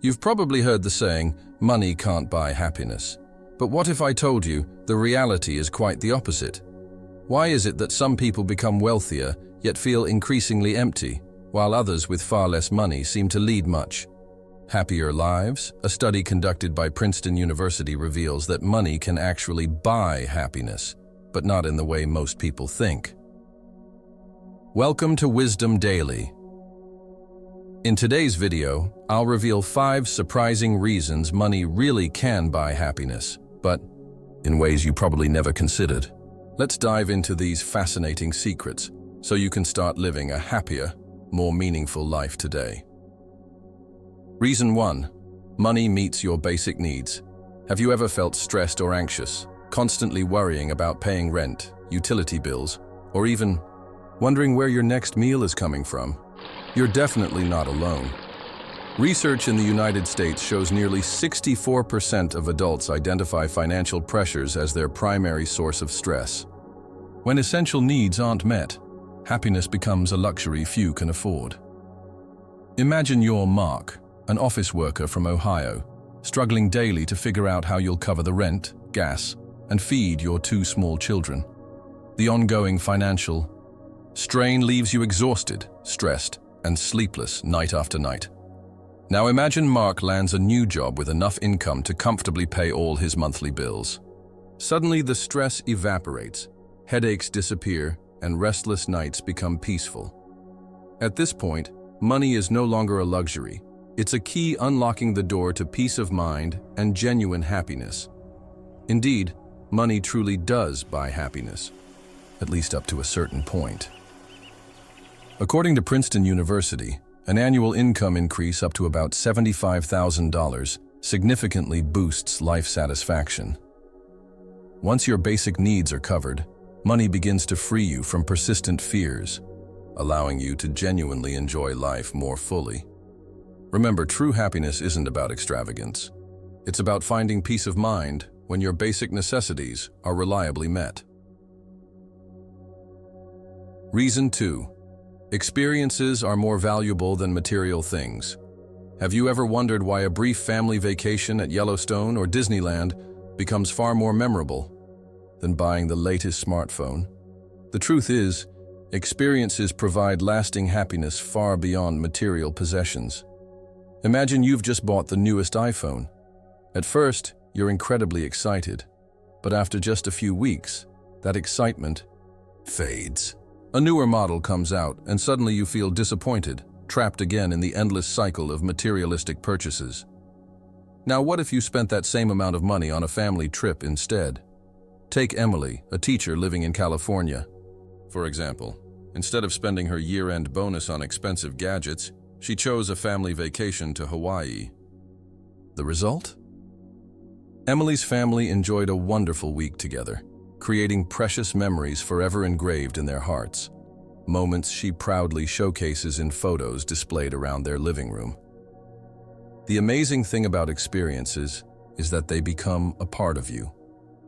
You've probably heard the saying, money can't buy happiness. But what if I told you the reality is quite the opposite? Why is it that some people become wealthier yet feel increasingly empty, while others with far less money seem to lead much happier lives? A study conducted by Princeton University reveals that money can actually buy happiness, but not in the way most people think. Welcome to Wisdom Daily. In today's video, I'll reveal 5 surprising reasons money really can buy happiness, but in ways you probably never considered. Let's dive into these fascinating secrets so you can start living a happier, more meaningful life today. Reason 1. Money meets your basic needs. Have you ever felt stressed or anxious, constantly worrying about paying rent, utility bills, or even wondering where your next meal is coming from? You're definitely not alone. Research in the United States shows nearly 64% of adults identify financial pressures as their primary source of stress. When essential needs aren't met, happiness becomes a luxury few can afford. Imagine you're Mark, an office worker from Ohio, struggling daily to figure out how you'll cover the rent, gas, and feed your 2 small children. The ongoing financial strain leaves you exhausted, stressed, and sleepless night after night. Now imagine Mark lands a new job with enough income to comfortably pay all his monthly bills. Suddenly the stress evaporates, headaches disappear, and restless nights become peaceful. At this point, money is no longer a luxury. It's a key unlocking the door to peace of mind and genuine happiness. Indeed, money truly does buy happiness, at least up to a certain point. According to Princeton University, an annual income increase up to about $75,000 significantly boosts life satisfaction. Once your basic needs are covered, money begins to free you from persistent fears, allowing you to genuinely enjoy life more fully. Remember, true happiness isn't about extravagance. It's about finding peace of mind when your basic necessities are reliably met. Reason 2. Experiences are more valuable than material things. Have you ever wondered why a brief family vacation at Yellowstone or Disneyland becomes far more memorable than buying the latest smartphone? The truth is, experiences provide lasting happiness far beyond material possessions. Imagine you've just bought the newest iPhone. At first, you're incredibly excited, but after just a few weeks, that excitement fades. A newer model comes out, and suddenly you feel disappointed, trapped again in the endless cycle of materialistic purchases. Now, what if you spent that same amount of money on a family trip instead? Take Emily, a teacher living in California. For example, instead of spending her year-end bonus on expensive gadgets, she chose a family vacation to Hawaii. The result? Emily's family enjoyed a wonderful week together, creating precious memories forever engraved in their hearts, moments she proudly showcases in photos displayed around their living room. The amazing thing about experiences is that they become a part of you,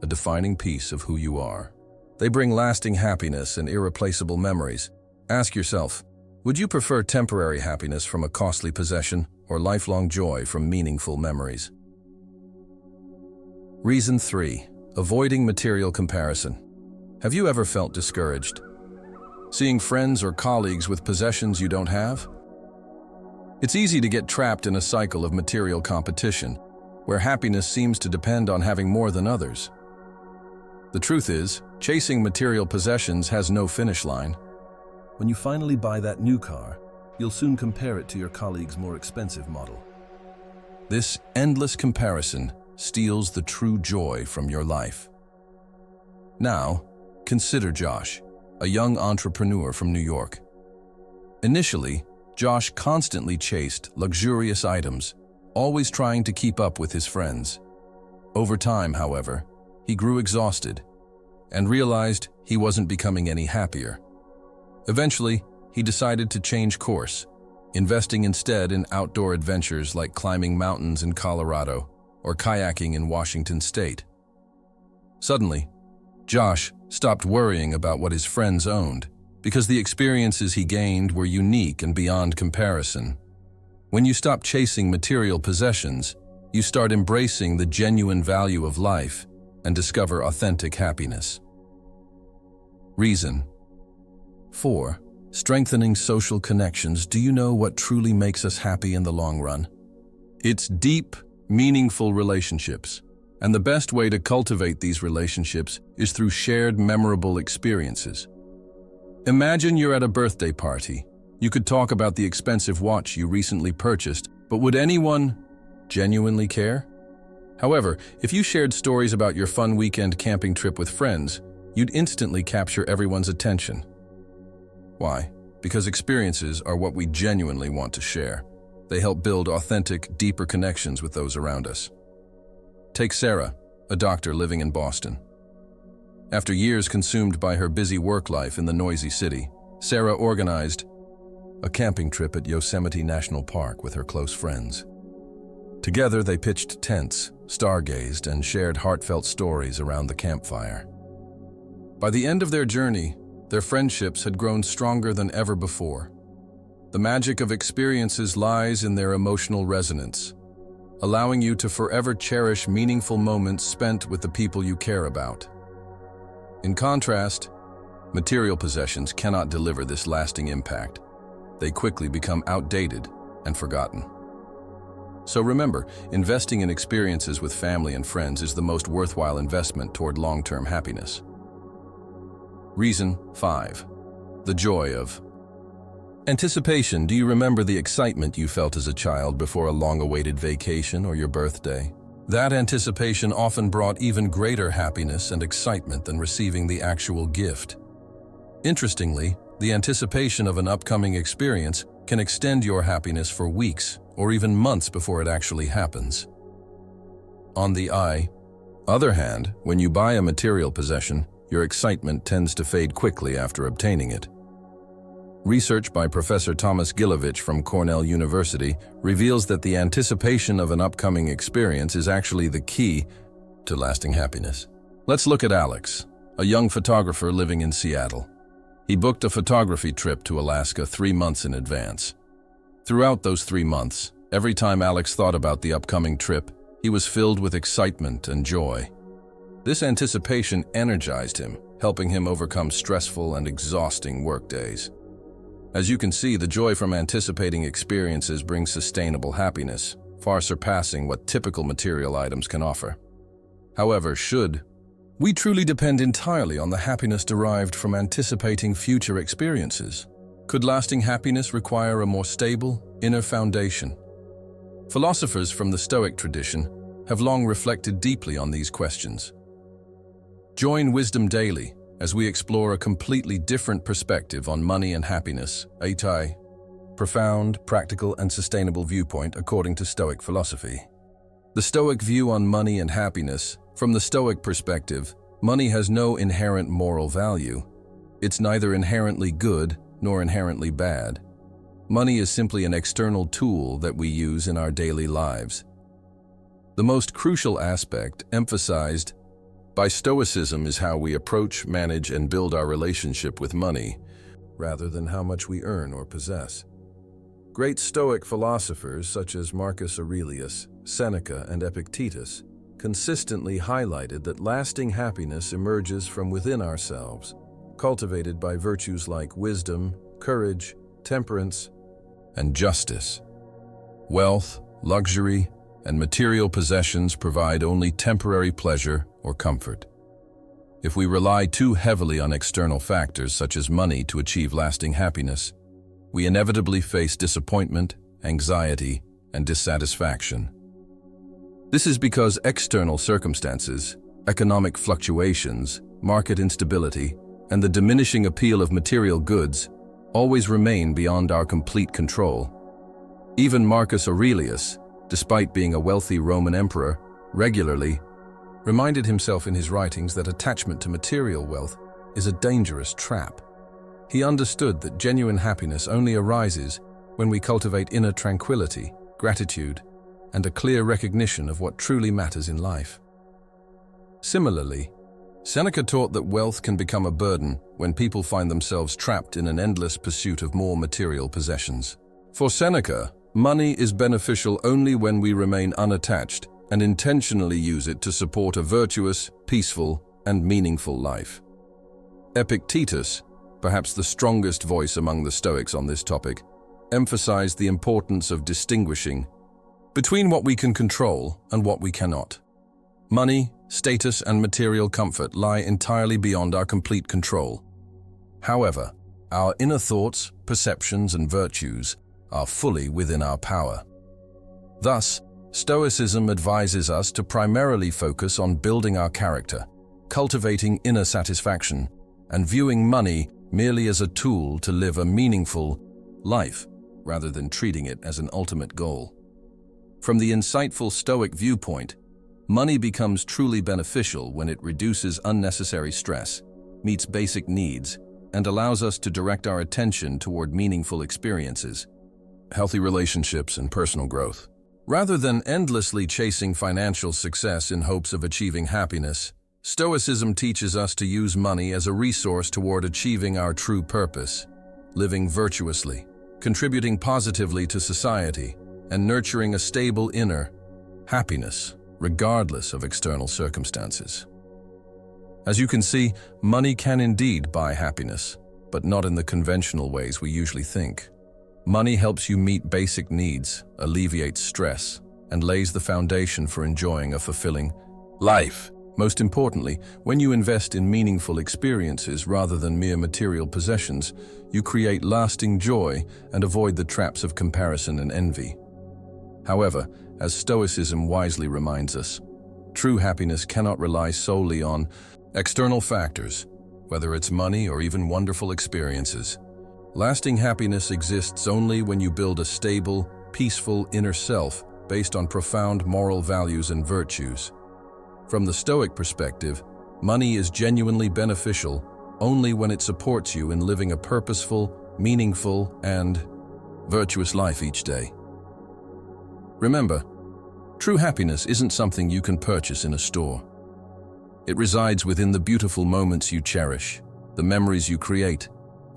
a defining piece of who you are. They bring lasting happiness and irreplaceable memories. Ask yourself, would you prefer temporary happiness from a costly possession or lifelong joy from meaningful memories? Reason 3. Avoiding material comparison. Have you ever felt discouraged? Seeing friends or colleagues with possessions you don't have? It's easy to get trapped in a cycle of material competition, where happiness seems to depend on having more than others. The truth is, chasing material possessions has no finish line. When you finally buy that new car, you'll soon compare it to your colleague's more expensive model. This endless comparison steals the true joy from your life. Now, consider Josh, a young entrepreneur from New York. Initially, Josh constantly chased luxurious items, always trying to keep up with his friends. Over time, however, he grew exhausted and realized he wasn't becoming any happier. Eventually, he decided to change course, investing instead in outdoor adventures like climbing mountains in Colorado or kayaking in Washington State. Suddenly, Josh stopped worrying about what his friends owned because the experiences he gained were unique and beyond comparison. When you stop chasing material possessions, you start embracing the genuine value of life and discover authentic happiness. Reason. 4. Strengthening social connections. Do you know what truly makes us happy in the long run? It's deep, meaningful relationships. And the best way to cultivate these relationships is through shared memorable experiences. Imagine you're at a birthday party. You could talk about the expensive watch you recently purchased, but would anyone genuinely care? However, if you shared stories about your fun weekend camping trip with friends, you'd instantly capture everyone's attention. Why? Because experiences are what we genuinely want to share. They help build authentic, deeper connections with those around us. Take Sarah, a doctor living in Boston. After years consumed by her busy work life in the noisy city, Sarah organized a camping trip at Yosemite National Park with her close friends. Together, they pitched tents, stargazed, and shared heartfelt stories around the campfire. By the end of their journey, their friendships had grown stronger than ever before. The magic of experiences lies in their emotional resonance, allowing you to forever cherish meaningful moments spent with the people you care about. In contrast, material possessions cannot deliver this lasting impact. They quickly become outdated and forgotten. So remember, investing in experiences with family and friends is the most worthwhile investment toward long-term happiness. Reason 5. The joy of anticipation. Do you remember the excitement you felt as a child before a long-awaited vacation or your birthday? That anticipation often brought even greater happiness and excitement than receiving the actual gift. Interestingly, the anticipation of an upcoming experience can extend your happiness for weeks or even months before it actually happens. On the other hand, when you buy a material possession, your excitement tends to fade quickly after obtaining it. Research by Professor Thomas Gilovich from Cornell University reveals that the anticipation of an upcoming experience is actually the key to lasting happiness. Let's look at Alex, a young photographer living in Seattle. He booked a photography trip to Alaska 3 months in advance. Throughout those 3 months, every time Alex thought about the upcoming trip, he was filled with excitement and joy. This anticipation energized him, helping him overcome stressful and exhausting workdays. As you can see, the joy from anticipating experiences brings sustainable happiness, far surpassing what typical material items can offer. However, should we truly depend entirely on the happiness derived from anticipating future experiences? Could lasting happiness require a more stable, inner foundation? Philosophers from the Stoic tradition have long reflected deeply on these questions. Join Wisdom Daily as we explore a completely different perspective on money and happiness, a profound, practical, and sustainable viewpoint according to Stoic philosophy. The Stoic view on money and happiness. From the Stoic perspective, money has no inherent moral value. It's neither inherently good nor inherently bad. Money is simply an external tool that we use in our daily lives. The most crucial aspect emphasized by Stoicism is how we approach, manage, and build our relationship with money, rather than how much we earn or possess. Great Stoic philosophers such as Marcus Aurelius, Seneca, and Epictetus consistently highlighted that lasting happiness emerges from within ourselves, cultivated by virtues like wisdom, courage, temperance, and justice. Wealth, luxury, and material possessions provide only temporary pleasure or comfort. If we rely too heavily on external factors such as money to achieve lasting happiness, we inevitably face disappointment, anxiety, and dissatisfaction. This is because external circumstances, economic fluctuations, market instability, and the diminishing appeal of material goods always remain beyond our complete control. Even Marcus Aurelius, despite being a wealthy Roman emperor, regularly reminded himself in his writings that attachment to material wealth is a dangerous trap. He understood that genuine happiness only arises when we cultivate inner tranquility, gratitude, and a clear recognition of what truly matters in life. Similarly, Seneca taught that wealth can become a burden when people find themselves trapped in an endless pursuit of more material possessions. For Seneca, Money is beneficial only when we remain unattached and intentionally use it to support a virtuous, peaceful, and meaningful life. Epictetus, perhaps the strongest voice among the Stoics on this topic, emphasized the importance of distinguishing between what we can control and what we cannot. Money, status, and material comfort lie entirely beyond our complete control. However, our inner thoughts, perceptions, and virtues are fully within our power. Thus, Stoicism advises us to primarily focus on building our character, cultivating inner satisfaction, and viewing money merely as a tool to live a meaningful life, rather than treating it as an ultimate goal. From the insightful Stoic viewpoint, money becomes truly beneficial when it reduces unnecessary stress, meets basic needs, and allows us to direct our attention toward meaningful experiences, healthy relationships, and personal growth. Rather than endlessly chasing financial success in hopes of achieving happiness, Stoicism teaches us to use money as a resource toward achieving our true purpose, living virtuously, contributing positively to society, and nurturing a stable inner happiness, regardless of external circumstances. As you can see, money can indeed buy happiness, but not in the conventional ways we usually think. Money helps you meet basic needs, alleviates stress, and lays the foundation for enjoying a fulfilling life. Most importantly, when you invest in meaningful experiences rather than mere material possessions, you create lasting joy and avoid the traps of comparison and envy. However, as Stoicism wisely reminds us, true happiness cannot rely solely on external factors, whether it's money or even wonderful experiences. Lasting happiness exists only when you build a stable, peaceful inner self based on profound moral values and virtues. From the Stoic perspective, money is genuinely beneficial only when it supports you in living a purposeful, meaningful, and virtuous life each day. Remember, true happiness isn't something you can purchase in a store. It resides within the beautiful moments you cherish, the memories you create,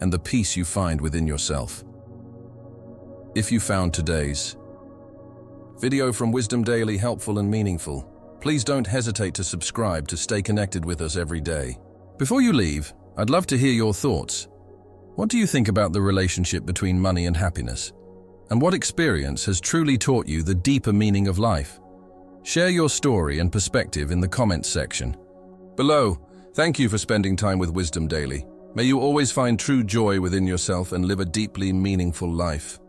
and the peace you find within yourself. If you found today's video from Wisdom Daily helpful and meaningful, please don't hesitate to subscribe to stay connected with us every day. Before you leave, I'd love to hear your thoughts. What do you think about the relationship between money and happiness? And what experience has truly taught you the deeper meaning of life? Share your story and perspective in the comments section below. Thank you for spending time with Wisdom Daily. May you always find true joy within yourself and live a deeply meaningful life.